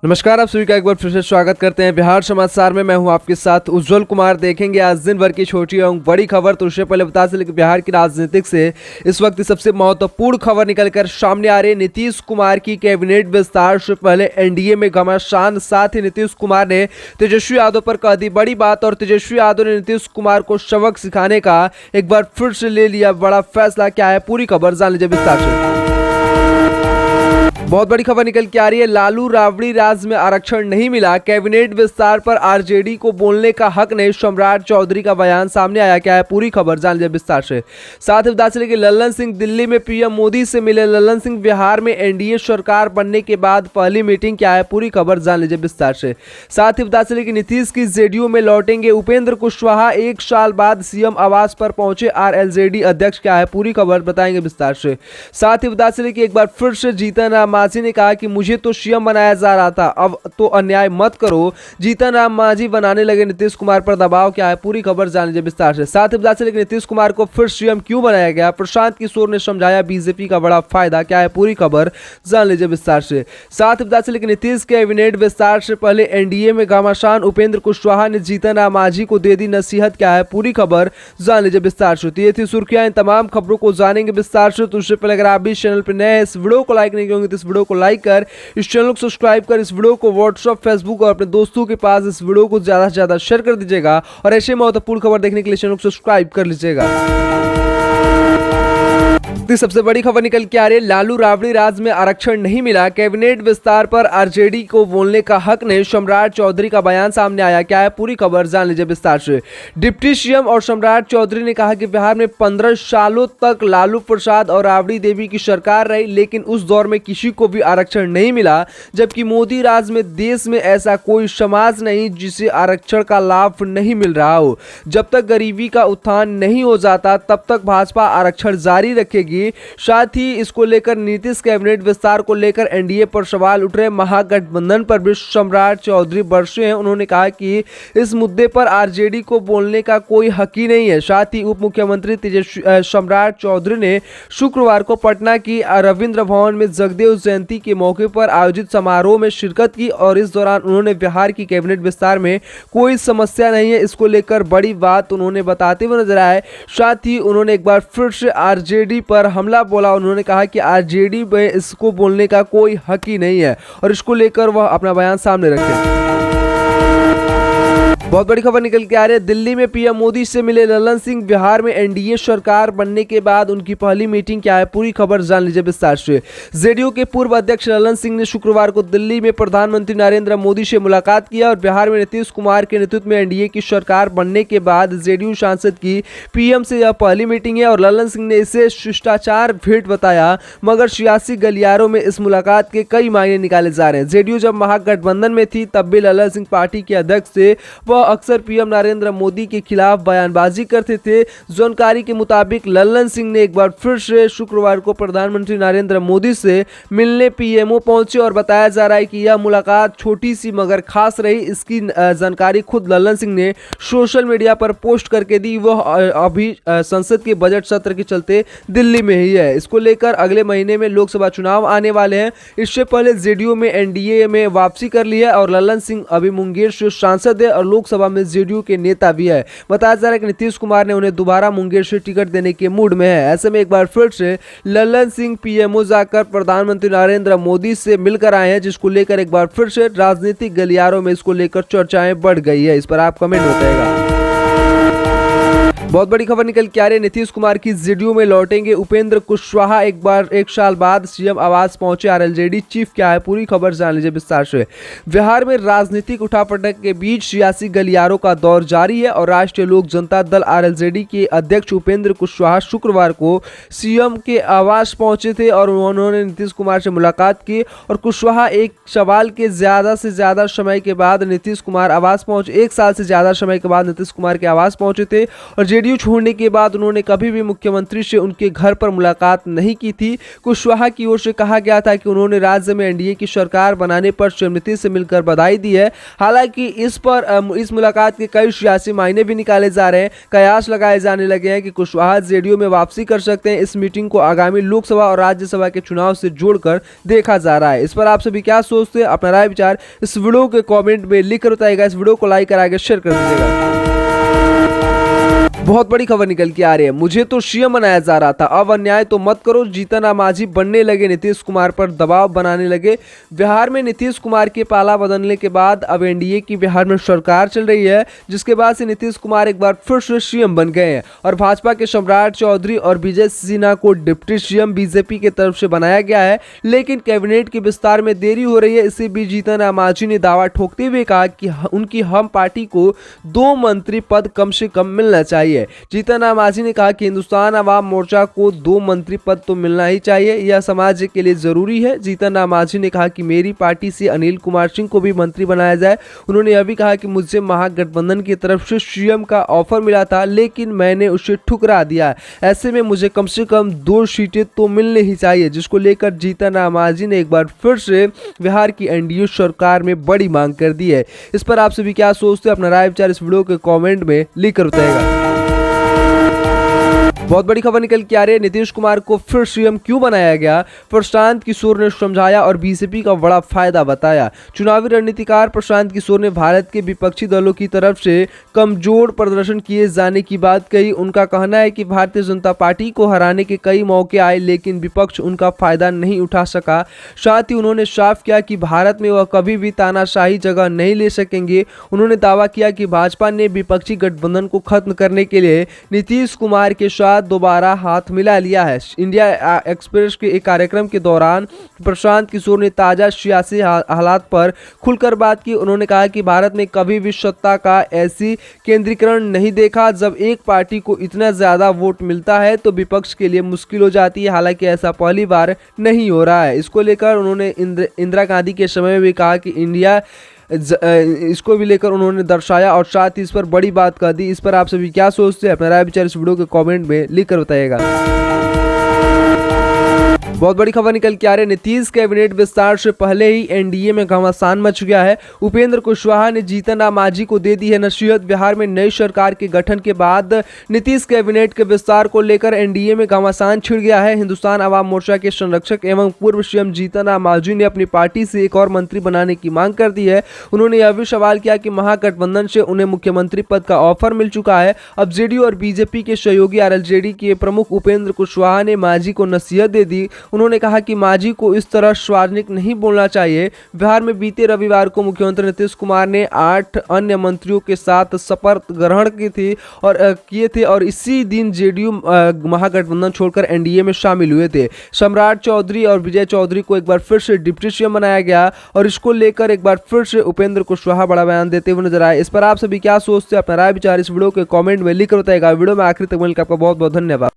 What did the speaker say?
नमस्कार, आप सभी का एक बार फिर से स्वागत करते हैं बिहार समाचार में। मैं हूं आपके साथ उज्जवल कुमार। देखेंगे आज दिन भर की छोटी एवं बड़ी खबर। तो उससे पहले बता चले कि बिहार की राजनीतिक से इस वक्त सबसे महत्वपूर्ण खबर निकलकर सामने आ रही है। नीतीश कुमार की कैबिनेट विस्तार से पहले एनडीए में घमासान। साथ ही नीतीश कुमार ने तेजस्वी यादव पर कह दी बड़ी बात और तेजस्वी यादव ने नीतीश कुमार को सबक सिखाने का एक बार फिर से ले लिया बड़ा फैसला। क्या है पूरी खबर, जान लीजिए विस्तार से। बहुत बड़ी खबर निकल के आ रही है। लालू राबड़ी राज में आरक्षण नहीं मिला, कैबिनेट विस्तार पर आरजेडी को बोलने का हक नहीं, सम्राट चौधरी का बयान सामने आया। क्या है पूरी खबर, जान लीजिए विस्तार से। साथ ही बता चले कि लल्लन सिंह दिल्ली में पीएम मोदी से मिले। लल्लन सिंह बिहार में एनडीए सरकार बनने के बाद पहली मीटिंग। क्या है पूरी खबर, जान लीजिए विस्तार से। साथ ही बता चले कि नीतीश की जेडीयू में लौटेंगे उपेंद्र कुशवाहा। 1 साल बाद सीएम आवास पर पहुंचे आरएलजेडी अध्यक्ष। क्या है पूरी खबर, बताएंगे विस्तार से। साथ ही बता चले कि एक बार फिर से जीतन राम मांझी ने कहा कि मुझे तो सीएम बनाया जा रहा था, अब तो अन्याय मत करो। जीतन राम मांझी बनाने लगे नीतीश कुमार पर दबाव। क्या है पूरी खबर, जान लीजिए विस्तार से। साथ ही बता चले कि नीतीश कुमार को फिर सीएम क्यों बनाया गया, प्रशांत किशोर ने समझाया बीजेपी का बड़ा फायदा। क्या है पूरी खबर, जान लीजिए विस्तार से। साथ ही बता चले कि नीतीश कैबिनेट विस्तार से पहले एनडीए में घमासान। उपेंद्र कुशवाहा ने जीतन राम मांझी को दे दी नसीहत। क्या है पूरी खबर, जान लीजिए विस्तार से। तो ये थी सुर्खियां, इन तमाम खबरों को जानेंगे विस्तार से। तो उससे पहले अगर आप भी इस चैनल पर नए हैं, इस वीडियो को लाइक नहीं करेंगे तो इस वीडियो को लाइक कर, इस चैनल को सब्सक्राइब कर, इस वीडियो को व्हाट्सएप, फेसबुक और अपने दोस्तों के पास इस वीडियो को ज्यादा से ज्यादा शेयर कर दीजिएगा। और ऐसे महत्वपूर्ण खबर देखने के लिए चैनल को सब्सक्राइब कर लीजिएगा। सबसे बड़ी खबर निकल के आ रही है। लालू राबड़ी राज में आरक्षण नहीं मिला, कैबिनेट विस्तार पर आरजेडी को बोलने का हक नहीं, सम्राट चौधरी का बयान सामने आया। क्या है पूरी खबर, जान लीजिए विस्तार से। डिप्टी सीएम और सम्राट चौधरी ने कहा कि बिहार में 15 सालों तक लालू प्रसाद और राबड़ी देवी की सरकार रही, लेकिन उस दौर में किसी को भी आरक्षण नहीं मिला, जबकि मोदी राज में देश में ऐसा कोई समाज नहीं जिसे आरक्षण का लाभ नहीं मिल रहा हो। जब तक गरीबी का उत्थान नहीं हो जाता तब तक भाजपा आरक्षण जारी रखेगी। साथ ही इसको लेकर नीतीश कैबिनेट विस्तार को लेकर एनडीए पर सवाल उठ रहे। महागठबंधन पर भी सम्राट चौधरी बरसे हैं। उन्होंने कहा कि इस मुद्दे पर आरजेडी को बोलने का कोई हक ही नहीं है। साथ ही उप मुख्यमंत्री सम्राट चौधरी ने शुक्रवार को पटना की रविंद्र भवन में जगदेव जयंती के मौके पर आयोजित समारोह में शिरकत की और इस दौरान उन्होंने बिहार की कैबिनेट विस्तार में कोई समस्या नहीं है, इसको लेकर बड़ी बात उन्होंने बताते हुए नजर आए। साथ ही उन्होंने एक बार फिर से आरजेडी पर हमला बोला। उन्होंने कहा कि आरजेडी में इसको बोलने का कोई हक ही नहीं है और इसको लेकर वह अपना बयान सामने रखे। बहुत बड़ी खबर निकल के आ रही है। दिल्ली में पीएम मोदी से मिले लल्लन सिंह। बिहार में एनडीए सरकार बनने के बाद उनकी पहली मीटिंग। क्या है पूरी खबर, जान लीजिए विस्तार से। जेडीयू के पूर्व अध्यक्ष लल्लन सिंह ने शुक्रवार को दिल्ली में प्रधानमंत्री नरेंद्र मोदी से मुलाकात किया और बिहार में नीतीश कुमार के नेतृत्व में एनडीए की सरकार बनने के बाद जेडीयू सांसद की पीएम से यह पहली मीटिंग है और लल्लन सिंह ने इसे शिष्टाचार भेंट बताया, मगर सियासी गलियारों में इस मुलाकात के कई मायने निकाले जा रहे हैं। जेडीयू जब महागठबंधन में थी तब भी लल्लन सिंह पार्टी के अध्यक्ष थे। वह अक्सर पीएम नरेंद्र मोदी के खिलाफ बयानबाजी करते थे। जानकारी के मुताबिक लल्लन सिंह ने एक बार फिर से शुक्रवार को प्रधानमंत्री नरेंद्र मोदी से मिलने पीएमओ पहुंचे और बताया जा रहा है कि यह मुलाकात छोटी सी मगर खास रही। इसकी जानकारी खुद लल्लन सिंह ने सोशल मीडिया पर पोस्ट करके दी। वह अभी संसद के बजट सत्र के चलते दिल्ली में ही है। इसको लेकर अगले महीने में लोकसभा चुनाव आने वाले हैं। इससे पहले जेडीयू में एनडीए में वापसी कर ली है और लल्लन सिंह अभी मुंगेर से सांसद है और लोकसभा में जेडीयू के नेता भी है। बताया जा रहा है कि नीतीश कुमार ने उन्हें दोबारा मुंगेर से टिकट देने के मूड में है। ऐसे में एक बार फिर से लल्लन सिंह पीएमओ जाकर प्रधानमंत्री नरेंद्र मोदी से मिलकर आए हैं, जिसको लेकर एक बार फिर से राजनीतिक गलियारों में इसको लेकर चर्चाएं बढ़ गई है। इस पर आप कमेंट बताइएगा। बहुत बड़ी खबर निकल के आ रही है। नीतीश कुमार की जेडीयू में लौटेंगे उपेंद्र कुशवाहा। 1 साल बाद सीएम आवास पहुंचे आरएलजेडी चीफ। क्या है पूरी खबर, जान लीजिए विस्तार से। बिहार में राजनीतिक उठापटक के बीच सियासी गलियारों का दौर जारी है और राष्ट्रीय लोक जनता दल आरएलजेडी के अध्यक्ष उपेंद्र कुशवाहा शुक्रवार को सीएम के आवास पहुंचे थे और उन्होंने नीतीश कुमार से मुलाकात की और कुशवाहा एक सवाल के ज्यादा से ज्यादा समय के बाद नीतीश कुमार आवास पहुंचे। 1 साल से ज्यादा समय के बाद नीतीश कुमार के आवास पहुंचे थे और जेडीयू छोड़ने के बाद उन्होंने कभी भी मुख्यमंत्री से उनके घर पर मुलाकात नहीं की थी। कुशवाहा की ओर से कहा गया था कि उन्होंने राज्य में एनडीए की सरकार बनाने पर सीएम नीतीश से मिलकर बधाई दी है। हालांकि इस मुलाकात के कई सियासी मायने भी निकाले जा रहे हैं। कयास लगाए जाने लगे हैं कि कुशवाहा जेडीयू में वापसी कर सकते हैं। इस मीटिंग को आगामी लोकसभा और राज्यसभा के चुनाव से जोड़कर देखा जा रहा है। इस पर आप सभी क्या सोचते हैं? अपना राय विचार इस वीडियो के कमेंट में लिखकर बताइएगा। इस वीडियो को लाइक करा के शेयर कर दीजिएगा। बहुत बड़ी खबर निकल के आ रही है। मुझे तो सीएम बनाया जा रहा था, अब अन्याय तो मत करो। जीतन राम मांझी बनने लगे, नीतीश कुमार पर दबाव बनाने लगे। बिहार में नीतीश कुमार के पाला बदलने के बाद अब एनडीए की बिहार में सरकार चल रही है, जिसके बाद से नीतीश कुमार एक बार फिर से सीएम बन गए हैं और भाजपा के सम्राट चौधरी और विजय सिन्हा को डिप्टी सीएम बीजेपी की तरफ से बनाया गया है। लेकिन कैबिनेट के विस्तार में देरी हो रही है। इसी बीच जीतन राम मांझी ने दावा ठोकते हुए कहा कि उनकी हम पार्टी को 2 मंत्री पद कम से कम मिलना चाहिए। जीतन राम मांझी ने कहा कि हिंदुस्तान अवाम मोर्चा को 2 मंत्री पद तो मिलना ही चाहिए, यह समाज के लिए जरूरी है। जीतन राम मांझी ने कहा कि मेरी पार्टी से अनिल कुमार सिंह को भी मंत्री बनाया जाए। उन्होंने यह भी कहा कि मुझे महागठबंधन की तरफ से सीएम का ऑफर मिला था, लेकिन मैंने उसे ठुकरा दिया। ऐसे में मुझे कम से कम 2 सीटें तो मिलने ही चाहिए, जिसको लेकर जीतन राम मांझी ने एक बार फिर से बिहार की एनडीए सरकार में बड़ी मांग कर दी है। इस पर आप सभी क्या सोचते हैं? अपना राय विचार इस वीडियो के कमेंट में लिखकर बताइएगा। बहुत बड़ी खबर निकल के आ रही है। नीतीश कुमार को फिर सीएम क्यों बनाया गया? प्रशांत किशोर ने समझाया और बीजेपी का बड़ा फायदा बताया। चुनावी रणनीतिकार प्रशांत किशोर ने भारत के विपक्षी दलों की तरफ से कमजोर प्रदर्शन किए जाने की बात कही। उनका कहना है कि भारतीय जनता पार्टी को हराने के कई मौके आए, लेकिन विपक्ष उनका फायदा नहीं उठा सका। साथ ही उन्होंने साफ किया कि भारत में वह कभी भी तानाशाही जगह नहीं ले सकेंगे। उन्होंने दावा किया कि भाजपा ने विपक्षी गठबंधन को खत्म करने के लिए नीतीश कुमार के साथ दोबारा हाथ मिला लिया है। इंडिया एक्सप्रेस के एक कार्यक्रम के दौरान प्रशांत किशोर ने ताजा सियासी हालात पर खुलकर बात की। उन्होंने कहा कि भारत में कभी भी सत्ता का ऐसी केंद्रीकरण नहीं देखा। जब एक पार्टी को इतना ज्यादा वोट मिलता है तो विपक्ष के लिए मुश्किल हो जाती है। हालांकि ऐसा पहली बार नहीं हो रहा है। इसको लेकर उन्होंने इंदिरा गांधी के समय में भी कहा कि इंडिया इसको भी लेकर उन्होंने दर्शाया और साथ ही इस पर बड़ी बात कह दी। इस पर आप सभी क्या सोचते हैं? अपना राय विचार इस वीडियो के कमेंट में लिखकर बताइएगा। बहुत बड़ी खबर निकल के आ रही है। नीतीश कैबिनेट विस्तार से पहले ही एनडीए में घमासान मच गया है। उपेंद्र कुशवाहा ने जीतन राम मांझी को दे दी है नसीहत। बिहार में नई सरकार के गठन के बाद नीतीश कैबिनेट के विस्तार को लेकर एनडीए में घमासान छिड़ गया है। हिंदुस्तान अवाम मोर्चा के संरक्षक एवं पूर्व सीएम जीतन राम मांझी ने अपनी पार्टी से एक और मंत्री बनाने की मांग कर दी है। उन्होंने यह भी सवाल किया कि महागठबंधन से उन्हें मुख्यमंत्री पद का ऑफर मिल चुका है। अब जेडीयू और बीजेपी के सहयोगी आरएलजेडी के प्रमुख उपेंद्र कुशवाहा ने मांझी को नसीहत दे दी। उन्होंने कहा कि मांझी को इस तरह सार्वजनिक नहीं बोलना चाहिए। बिहार में बीते रविवार को मुख्यमंत्री नीतीश कुमार ने 8 अन्य मंत्रियों के साथ शपथ ग्रहण किए थे और इसी दिन जेडीयू महागठबंधन छोड़कर एनडीए में शामिल हुए थे। सम्राट चौधरी और विजय चौधरी को एक बार फिर से डिप्टी सीएम बनाया गया और इसको लेकर एक बार फिर से उपेंद्र कुशवाहा बड़ा बयान देते हुए नजर आए। इस पर आप सभी क्या सोचते हैं? अपना राय विचार इस वीडियो के कमेंट में लिखकर बताइएगा। वीडियो में आखिर तक मिलकर आपका बहुत बहुत धन्यवाद।